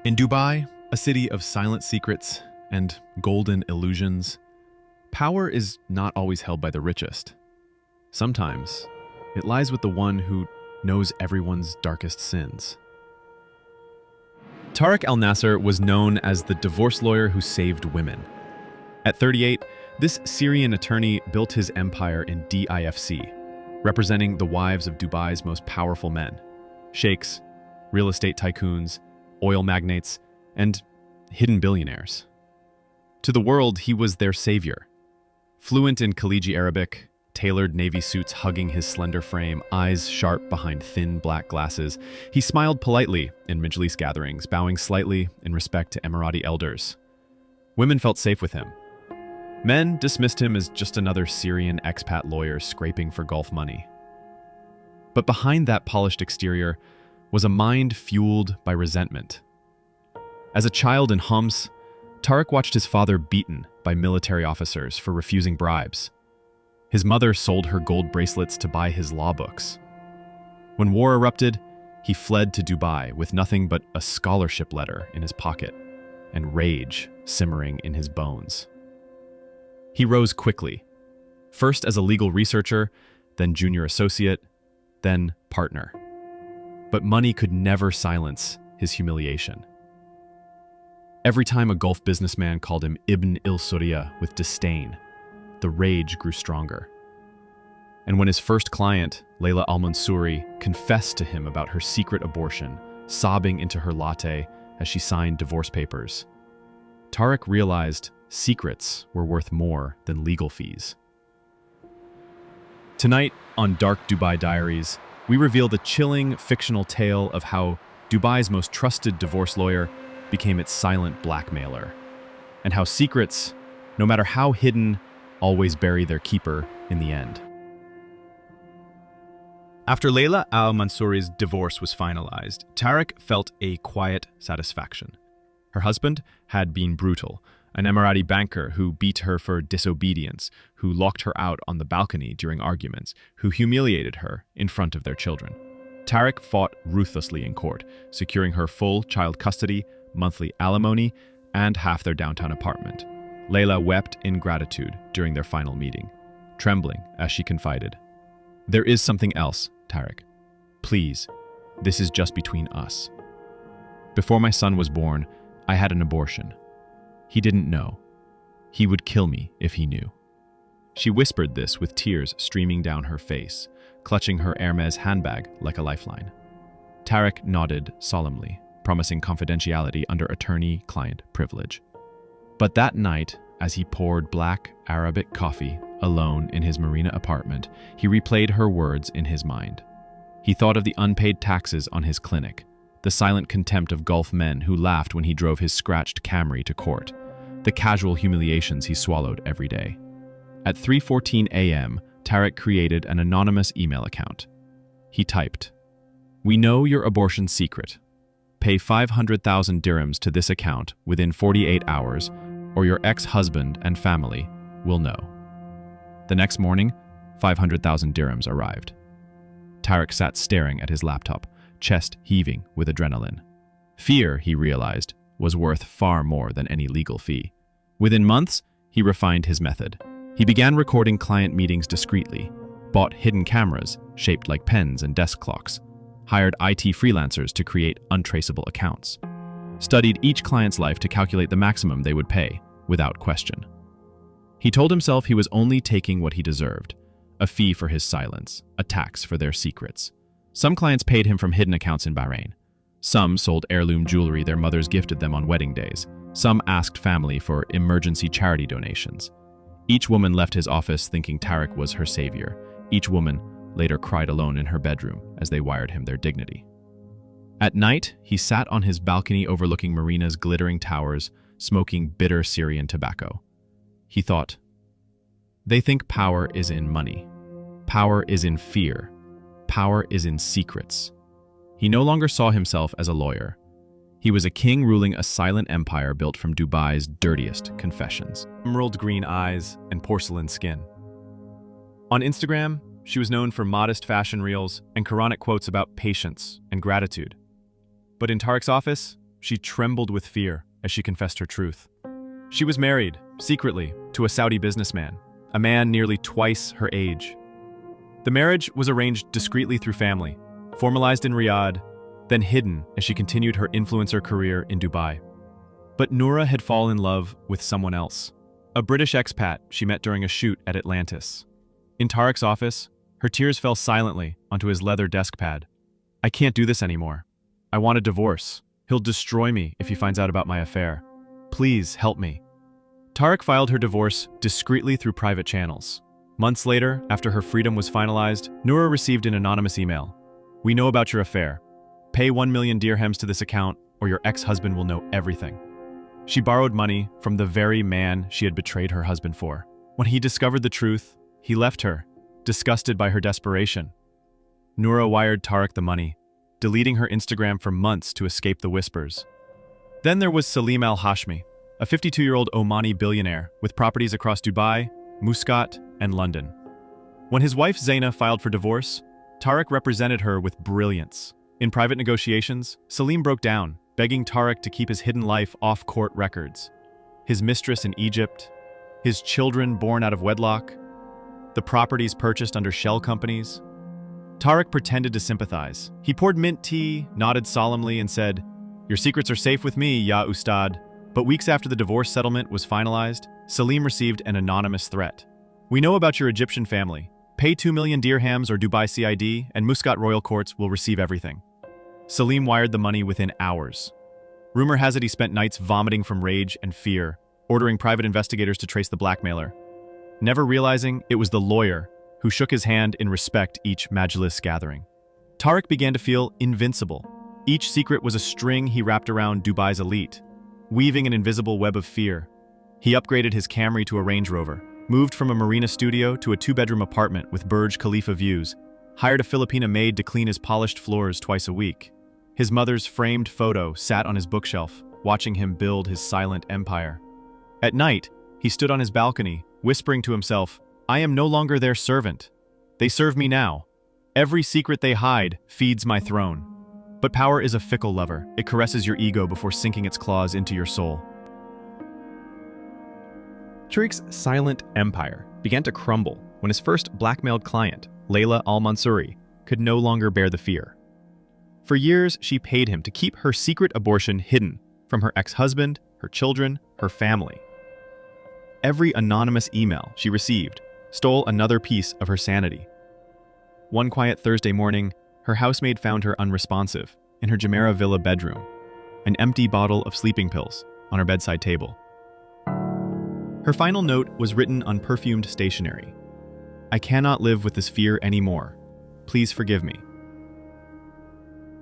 In Dubai, a city of silent secrets and golden illusions, power is not always held by the richest. Sometimes, it lies with the one who knows everyone's darkest sins. Tariq al-Nasser was known as the divorce lawyer who saved women. At 38, this Syrian attorney built his empire in DIFC, representing the wives of Dubai's most powerful men: sheikhs, real estate tycoons, oil magnates, and hidden billionaires. To the world, he was their savior. Fluent in Khaliji Arabic, tailored navy suits hugging his slender frame, eyes sharp behind thin black glasses, he smiled politely in Majlis gatherings, bowing slightly in respect to Emirati elders. Women felt safe with him. Men dismissed him as just another Syrian expat lawyer scraping for Gulf money. But behind that polished exterior was a mind fueled by resentment. As a child in Homs, Tariq watched his father beaten by military officers for refusing bribes. His mother sold her gold bracelets to buy his law books. When war erupted, he fled to Dubai with nothing but a scholarship letter in his pocket and rage simmering in his bones. He rose quickly, first as a legal researcher, then junior associate, then partner. But money could never silence his humiliation. Every time a Gulf businessman called him Ibn il-Surya with disdain, the rage grew stronger. And when his first client, Layla al-Mansouri, confessed to him about her secret abortion, sobbing into her latte as she signed divorce papers, Tariq realized secrets were worth more than legal fees. Tonight on Dark Dubai Diaries, we reveal the chilling fictional tale of how Dubai's most trusted divorce lawyer became its silent blackmailer, and how secrets, no matter how hidden, always bury their keeper in the end. After Layla al-Mansouri's divorce was finalized, Tariq felt a quiet satisfaction. Her husband had been brutal, an Emirati banker who beat her for disobedience, who locked her out on the balcony during arguments, who humiliated her in front of their children. Tariq fought ruthlessly in court, securing her full child custody, monthly alimony, and half their downtown apartment. Layla wept in gratitude during their final meeting, trembling as she confided, "There is something else, Tariq. Please, this is just between us. Before my son was born, I had an abortion. He didn't know. He would kill me if he knew." She whispered this with tears streaming down her face, clutching her Hermes handbag like a lifeline. Tariq nodded solemnly, promising confidentiality under attorney-client privilege. But that night, as he poured black Arabic coffee alone in his Marina apartment, he replayed her words in his mind. He thought of the unpaid taxes on his clinic, the silent contempt of Gulf men who laughed when he drove his scratched Camry to court, the casual humiliations he swallowed every day. At 3:14 a.m., Tariq created an anonymous email account. He typed, "We know your abortion secret. Pay 500,000 dirhams to this account within 48 hours, or your ex-husband and family will know." The next morning, 500,000 dirhams arrived. Tariq sat staring at his laptop, chest heaving with adrenaline. Fear, he realized, was worth far more than any legal fee. Within months, he refined his method. He began recording client meetings discreetly, bought hidden cameras shaped like pens and desk clocks, hired IT freelancers to create untraceable accounts, studied each client's life to calculate the maximum they would pay, without question. He told himself he was only taking what he deserved, a fee for his silence, a tax for their secrets. Some clients paid him from hidden accounts in Bahrain. Some sold heirloom jewelry their mothers gifted them on wedding days. Some asked family for emergency charity donations. Each woman left his office thinking Tariq was her savior. Each woman later cried alone in her bedroom as they wired him their dignity. At night, he sat on his balcony overlooking Marina's glittering towers, smoking bitter Syrian tobacco. He thought, "They think power is in money. Power is in fear. Power is in secrets." He no longer saw himself as a lawyer. He was a king ruling a silent empire built from Dubai's dirtiest confessions. Emerald green eyes and porcelain skin. On Instagram, she was known for modest fashion reels and Quranic quotes about patience and gratitude. But in Tariq's office, she trembled with fear as she confessed her truth. She was married, secretly, to a Saudi businessman, a man nearly twice her age. The marriage was arranged discreetly through family, formalized in Riyadh, then hidden as she continued her influencer career in Dubai. But Noura had fallen in love with someone else, a British expat she met during a shoot at Atlantis. In Tarek's office, her tears fell silently onto his leather desk pad. "I can't do this anymore. I want a divorce. He'll destroy me if he finds out about my affair. Please help me." Tarek filed her divorce discreetly through private channels. Months later, after her freedom was finalized, Noura received an anonymous email. "We know about your affair. Pay 1 million dirhams to this account or your ex-husband will know everything." She borrowed money from the very man she had betrayed her husband for. When he discovered the truth, he left her, disgusted by her desperation. Noura wired Tarek the money, deleting her Instagram for months to escape the whispers. Then there was Salim al-Hashmi, a 52-year-old Omani billionaire with properties across Dubai, Muscat, and London. When his wife Zaina filed for divorce, Tarek represented her with brilliance. In private negotiations, Salim broke down, begging Tarek to keep his hidden life off court records. His mistress in Egypt, his children born out of wedlock, the properties purchased under shell companies. Tarek pretended to sympathize. He poured mint tea, nodded solemnly, and said, "Your secrets are safe with me, ya Ustad." But weeks after the divorce settlement was finalized, Salim received an anonymous threat. "We know about your Egyptian family. Pay 2 million dirhams or Dubai CID, and Muscat royal courts will receive everything." Salim wired the money within hours. Rumor has it he spent nights vomiting from rage and fear, ordering private investigators to trace the blackmailer, never realizing it was the lawyer who shook his hand in respect each majlis gathering. Tarek began to feel invincible. Each secret was a string he wrapped around Dubai's elite, weaving an invisible web of fear. He upgraded his Camry to a Range Rover, moved from a marina studio to a 2-bedroom apartment with Burj Khalifa views, hired a Filipina maid to clean his polished floors twice a week. His mother's framed photo sat on his bookshelf, watching him build his silent empire. At night, he stood on his balcony, whispering to himself, "I am no longer their servant. They serve me now. Every secret they hide feeds my throne." But power is a fickle lover. It caresses your ego before sinking its claws into your soul. Tariq's silent empire began to crumble when his first blackmailed client, Layla al-Mansouri, could no longer bear the fear. For years, she paid him to keep her secret abortion hidden from her ex-husband, her children, her family. Every anonymous email she received stole another piece of her sanity. One quiet Thursday morning, her housemaid found her unresponsive in her Jumeirah villa bedroom, an empty bottle of sleeping pills on her bedside table. Her final note was written on perfumed stationery. "I cannot live with this fear anymore. Please forgive me."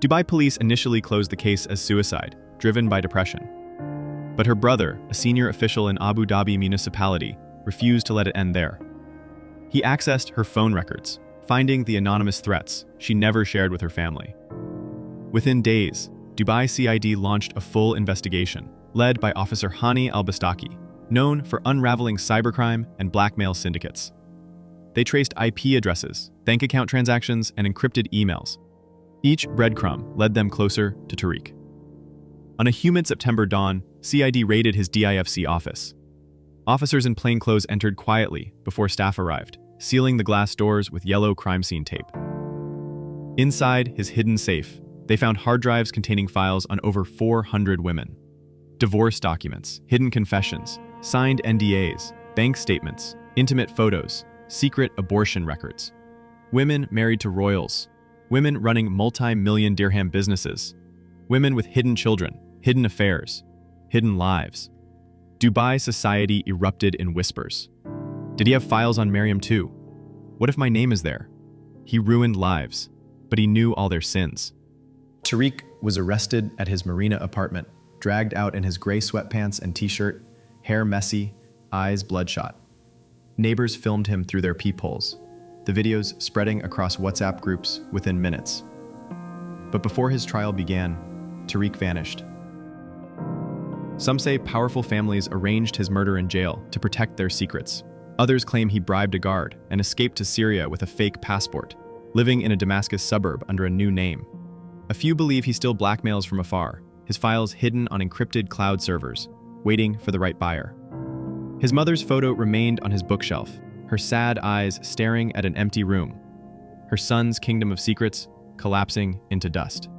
Dubai police initially closed the case as suicide, driven by depression. But her brother, a senior official in Abu Dhabi municipality, refused to let it end there. He accessed her phone records, finding the anonymous threats she never shared with her family. Within days, Dubai CID launched a full investigation, led by Officer Hani al-Bastaki, known for unraveling cybercrime and blackmail syndicates. They traced IP addresses, bank account transactions, and encrypted emails. Each breadcrumb led them closer to Tariq. On a humid September dawn, CID raided his DIFC office. Officers in plainclothes entered quietly before staff arrived, sealing the glass doors with yellow crime scene tape. Inside his hidden safe, they found hard drives containing files on over 400 women. Divorce documents, hidden confessions, signed NDAs, bank statements, intimate photos, secret abortion records. Women married to royals, women running multi-million dirham businesses, women with hidden children, hidden affairs, hidden lives. Dubai society erupted in whispers. Did he have files on Miriam too? What if my name is there? He ruined lives, but he knew all their sins. Tariq was arrested at his marina apartment, dragged out in his gray sweatpants and t-shirt, hair messy, eyes bloodshot. Neighbors filmed him through their peepholes, the videos spreading across WhatsApp groups within minutes. But before his trial began, Tariq vanished. Some say powerful families arranged his murder in jail to protect their secrets. Others claim he bribed a guard and escaped to Syria with a fake passport, living in a Damascus suburb under a new name. A few believe he still blackmails from afar, his files hidden on encrypted cloud servers, waiting for the right buyer. His mother's photo remained on his bookshelf, her sad eyes staring at an empty room, her son's kingdom of secrets collapsing into dust.